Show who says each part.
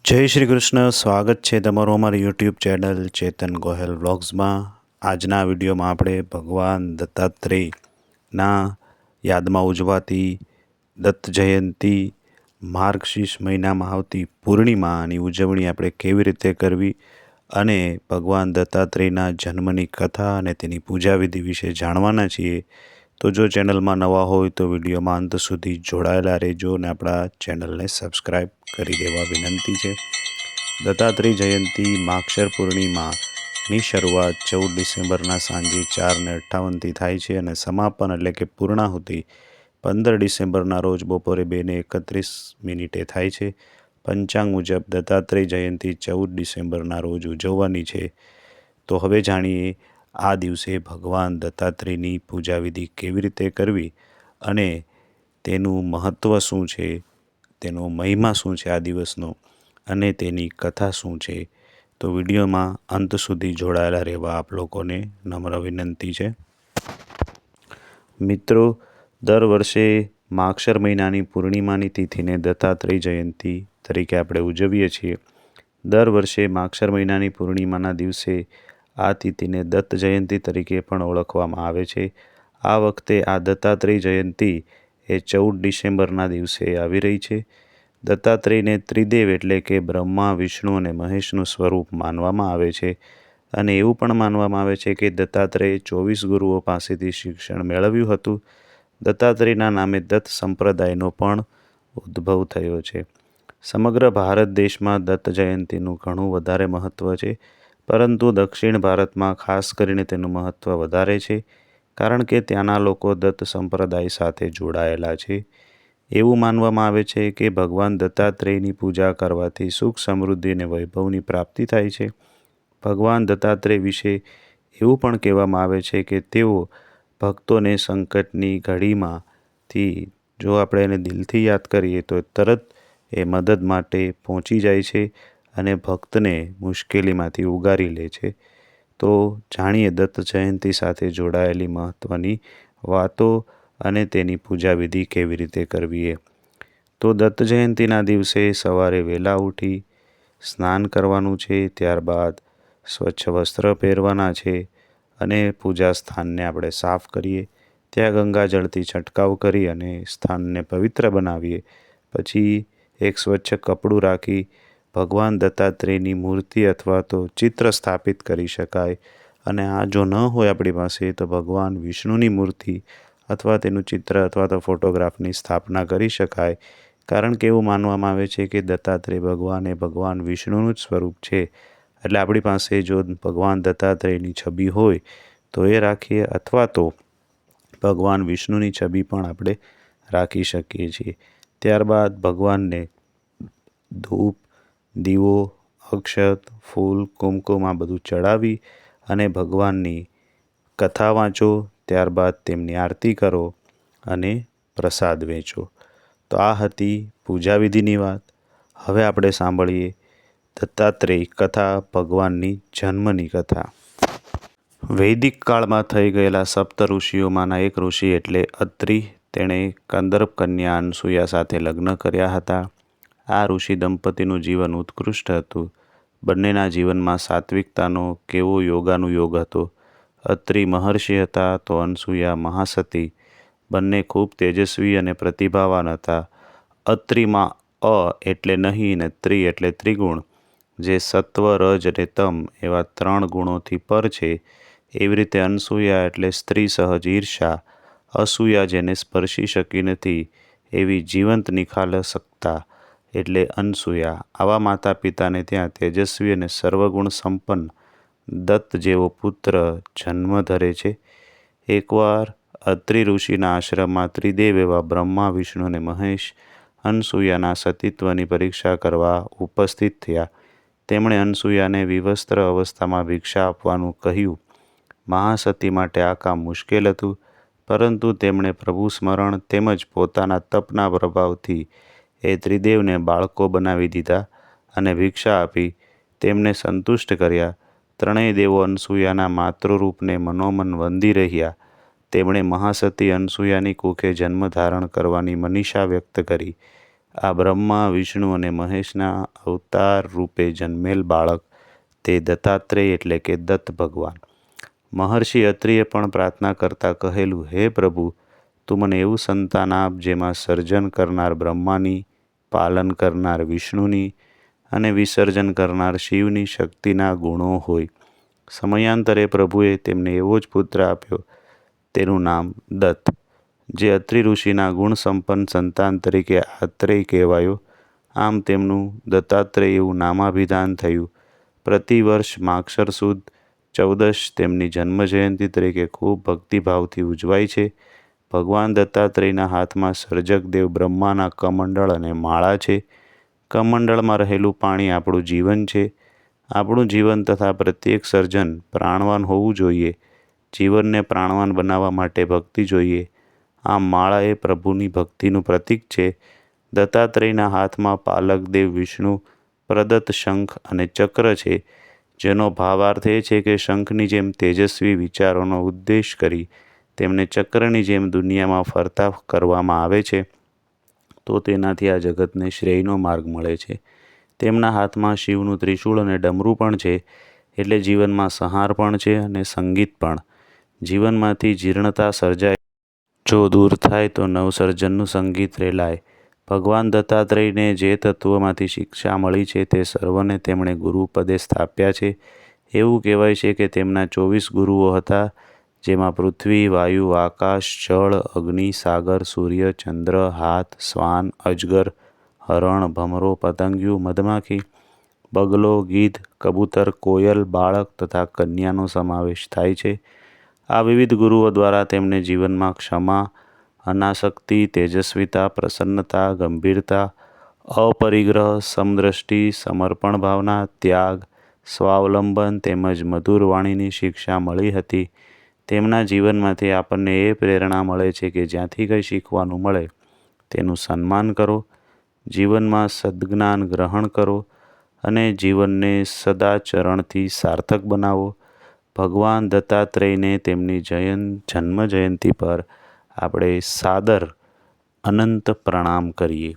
Speaker 1: જય શ્રી કૃષ્ણ. સ્વાગત છે તમારું અમારી યુટ્યુબ ચેનલ ચેતન ગોહેલ વ્લોગ્સમાં. આજના વિડીયોમાં આપણે ભગવાન દત્તાત્રેયના યાદમાં ઉજવાતી દત્ત જયંતિ માર્ગશીર્ષ મહિનામાં આવતી પૂર્ણિમાની ઉજવણી આપણે કેવી રીતે કરવી અને ભગવાન દત્તાત્રેયના જન્મની કથા અને તેની પૂજાવિધિ વિશે જાણવાના છીએ. તો જો ચેનલમાં નવા હોય તો વિડીયોમાં અંત સુધી જોડાયેલા રહેજો અને આપણા ચેનલને સબસ્ક્રાઈબ કરી દેવા વિનંતી છે. દત્તાત્રેય જયંતિ માગશર પૂર્ણિમાની શરૂઆત 14 ડિસેમ્બરના સાંજે 4:58થી થાય છે અને સમાપન એટલે કે પૂર્ણાહુતિ 15 ડિસેમ્બરના રોજ બપોરે 2:31 થાય છે. પંચાંગ મુજબ દત્તાત્રેય જયંતિ 14 ડિસેમ્બરના રોજ ઉજવવાની છે. તો હવે જાણીએ આ દિવસે ભગવાન દત્તાત્રેયની પૂજાવિધિ કેવી રીતે કરવી અને તેનું મહત્ત્વ શું છે, તેનો મહિમા શું છે આ દિવસનો અને તેની કથા શું છે. તો વિડીયોમાં અંત સુધી જોડાયેલા રહેવા આપ લોકોને નમ્ર વિનંતી છે. મિત્રો, દર વર્ષે માગશર મહિનાની પૂર્ણિમાની તિથિને દત્તાત્રેય જયંતિ તરીકે આપણે ઉજવીએ છીએ. દર વર્ષે માગશર મહિનાની પૂર્ણિમાના દિવસે આ તિથિને દત્ત જયંતિ તરીકે પણ ઓળખવામાં આવે છે. આ વખતે આ દત્તાત્રેય જયંતિ એ 14 ડિસેમ્બરના દિવસે આવી રહી છે. દત્તાત્રેયને ત્રિદેવ એટલે કે બ્રહ્મા, વિષ્ણુ અને મહેશનું સ્વરૂપ માનવામાં આવે છે અને એવું પણ માનવામાં આવે છે કે દત્તાત્રેયે 24 ગુરુઓ પાસેથી શિક્ષણ મેળવ્યું હતું. દત્તાત્રેયના નામે દત્ત સંપ્રદાયનો પણ ઉદ્ભવ થયો છે. સમગ્ર ભારત દેશમાં દત્ત જયંતિનું ઘણું વધારે મહત્ત્વ છે, પરંતુ દક્ષિણ ભારતમાં ખાસ કરીને તેનું મહત્ત્વ વધારે છે કારણ કે ત્યાંના લોકો દત્ત સંપ્રદાય સાથે જોડાયેલા છે. એવું માનવામાં આવે છે કે ભગવાન દત્તાત્રેયની પૂજા કરવાથી સુખ, સમૃદ્ધિ અને વૈભવની પ્રાપ્તિ થાય છે. ભગવાન દત્તાત્રેય વિશે એવું પણ કહેવામાં આવે છે કે તેઓ ભક્તોને સંકટની ઘડીમાંથી જો આપણે એને દિલથી યાદ કરીએ તો તરત એ મદદ માટે પહોંચી જાય છે અને ભક્તને મુશ્કેલીમાંથી ઉગારી લે છે. તો જાણીએ દત્ત જયંતિ સાથે જોડાયેલી મહત્ત્વની વાતો અને તેની પૂજાવિધિ કેવી રીતે કરવી એ. તો દત્ત જયંતિના દિવસે સવારે વહેલા ઉઠી સ્નાન કરવાનું છે, ત્યારબાદ સ્વચ્છ વસ્ત્ર પહેરવાના છે અને પૂજા સ્થાનને આપણે સાફ કરીએ. ત્યાં ગંગાજળથી છંટકાવ કરી અને સ્થાનને પવિત્ર બનાવીએ. પછી એક સ્વચ્છ કપડું રાખી ભગવાન દત્તાત્રેયની મૂર્તિ અથવા તો ચિત્ર સ્થાપિત કરી શકાય. અને આ જો ન હોય આપણી પાસે તો ભગવાન વિષ્ણુની મૂર્તિ અથવા તેનું ચિત્ર અથવા તો ફોટોગ્રાફની સ્થાપના કરી શકાય. કારણ કે એવું માનવામાં આવે છે કે દત્તાત્રેય ભગવાન એ ભગવાન વિષ્ણુનું જ સ્વરૂપ છે. એટલે આપણી પાસે જો ભગવાન દત્તાત્રેયની છબી હોય તો એ રાખીએ અથવા તો ભગવાન વિષ્ણુની છબી પણ આપણે રાખી શકીએ છીએ. ત્યારબાદ ભગવાનને ધૂપ, દીવો, અક્ષત, ફૂલ, કુમકુમ આ બધું ચડાવી અને ભગવાનની કથા વાંચો. ત્યારબાદ તેમની આરતી કરો અને પ્રસાદ વહેંચો. તો આ હતી પૂજાવિધિની વાત. હવે આપણે સાંભળીએ દત્તાત્રેય કથા, ભગવાનની જન્મની કથા. વૈદિક કાળમાં થઈ ગયેલા સપ્ત ઋષિઓમાંના એક ઋષિ એટલે અત્રિ. તેણે કંદર્પ કન્યા અનસૂયા સાથે લગ્ન કર્યા હતા. આ ઋષિ દંપતીનું જીવન ઉત્કૃષ્ટ હતું. બંનેના જીવનમાં સાત્વિકતાનો કેવો યોગાનુયોગ હતો. અત્રિ મહર્ષિ હતા તો અનસૂયા મહાસતી. બંને ખૂબ તેજસ્વી અને પ્રતિભાવાન હતા. અત્રિમાં અ એટલે નહીં ને ત્રિ એટલે ત્રિગુણ, જે સત્વ, રજ અને તમ એવા 3 ગુણોથી પર છે. એવી રીતે અનસૂયા એટલે સ્ત્રી સહજ ઈર્ષા, અસૂયા જેને સ્પર્શી શકી નથી એવી જીવંત નિખાલસકતા એટલે અનસૂયા. આવા માતા પિતાને ત્યાં તેજસ્વી અને સર્વગુણ સંપન્ન દત્ત જેવો પુત્ર જન્મ ધરે છે. એકવાર અત્રિ ઋષિના આશ્રમમાં ત્રિદેવ એવા બ્રહ્મા, વિષ્ણુ અને મહેશ અનસૂયાના સતીત્વની પરીક્ષા કરવા ઉપસ્થિત થયા. તેમણે અનસૂયાને વિવસ્ત્ર અવસ્થામાં ભિક્ષા આપવાનું કહ્યું. મહાસતી માટે આ કામ મુશ્કેલ હતું, પરંતુ તેમણે પ્રભુ સ્મરણ તેમજ પોતાના તપના પ્રભાવથી એ ત્રિદેવને બાળકો બનાવી દીધા અને ભિક્ષા આપી તેમને સંતુષ્ટ કર્યા. ત્રણેય દેવો અનસૂયાના માતૃરૂપને મનોમન વંદી રહ્યા. તેમણે મહાસતી અનસૂયાની કુખે જન્મ ધારણ કરવાની મનીષા વ્યક્ત કરી. આ બ્રહ્મા, વિષ્ણુ અને મહેશના અવતાર રૂપે જન્મેલ બાળક તે દત્તાત્રેય એટલે કે દત્ત ભગવાન. મહર્ષિ અત્રિએ પણ પ્રાર્થના કરતા કહેલું, હે પ્રભુ, તું મને એવું સંતાન આપ જેમાં સર્જન કરનાર બ્રહ્માની, પાલન કરનાર વિષ્ણુની અને વિસર્જન કરનાર શિવની શક્તિના ગુણો હોય. સમયાંતરે પ્રભુએ તેમને એવો જ પુત્ર આપ્યો, તેનું નામ દત્ત, જે અત્રિ ઋષિના ગુણસંપન્ન સંતાન તરીકે આત્રેય કહેવાયો. આમ તેમનું દત્તાત્રેય એવું નામાભિધાન થયું. પ્રતિવર્ષ માગશર સુદ 14 તેમની જન્મજયંતિ તરીકે ખૂબ ભક્તિભાવથી ઉજવાય છે. ભગવાન દત્તાત્રેયના હાથમાં સર્જક દેવ બ્રહ્માના કમંડળ અને માળા છે. કમંડળમાં રહેલું પાણી આપણું જીવન છે. આપણું જીવન તથા પ્રત્યેક સર્જન પ્રાણવાન હોવું જોઈએ. જીવનને પ્રાણવાન બનાવવા માટે ભક્તિ જોઈએ. આમ માળા એ પ્રભુની ભક્તિનું પ્રતીક છે. દત્તાત્રેયના હાથમાં પાલક દેવ વિષ્ણુ પ્રદત્ત શંખ અને ચક્ર છે, જેનો ભાવાર્થ એ છે કે શંખની જેમ તેજસ્વી વિચારોનો ઉદ્દેશ કરી તેમને ચક્રની જેમ દુનિયામાં ફરતા કરવામાં આવે છે, તો તેનાથી આ જગતને શ્રેયનો માર્ગ મળે છે. તેમના હાથમાં શિવનું ત્રિશૂળ અને ડમરું પણ છે, એટલે જીવનમાં સંહાર પણ છે અને સંગીત પણ. જીવનમાંથી જીર્ણતા સર્જાય, જો દૂર થાય તો નવસર્જનનું સંગીત રેલાય. ભગવાન દત્તાત્રેયને જે તત્વોમાંથી શિક્ષા મળી છે તે સર્વને તેમણે ગુરુપદે સ્થાપ્યા છે. એવું કહેવાય છે કે તેમના 24 ગુરુઓ હતા, જેમાં પૃથ્વી, વાયુ, આકાશ, જળ, અગ્નિ, સાગર, સૂર્ય, ચંદ્ર, હાથ, શ્વાન, અજગર, હરણ, ભમરો, પતંગિયું, મધમાખી, બગલો, ગીધ, કબૂતર, કોયલ, બાળક તથા કન્યાનો સમાવેશ થાય છે. આ વિવિધ ગુરુઓ દ્વારા તેમને જીવનમાં ક્ષમા, અનાસક્તિ, તેજસ્વીતા, પ્રસન્નતા, ગંભીરતા, અપરિગ્રહ, સમદ્રષ્ટિ, સમર્પણ ભાવના, ત્યાગ, સ્વાવલંબન તેમજ મધુર વાણીની શિક્ષા મળી હતી. તેમના જીવનમાંથી આપણને એ પ્રેરણા મળે છે કે જ્યાંથી કંઈ શીખવાનું મળે તેનું સન્માન કરો, જીવનમાં સદ્જ્ઞાન ગ્રહણ કરો અને જીવનને સદાચરણથી સાર્થક બનાવો. ભગવાન દત્તાત્રેયને તેમની જન્મ જયંતિ પર આપણે સાદર અનંત પ્રણામ કરીએ.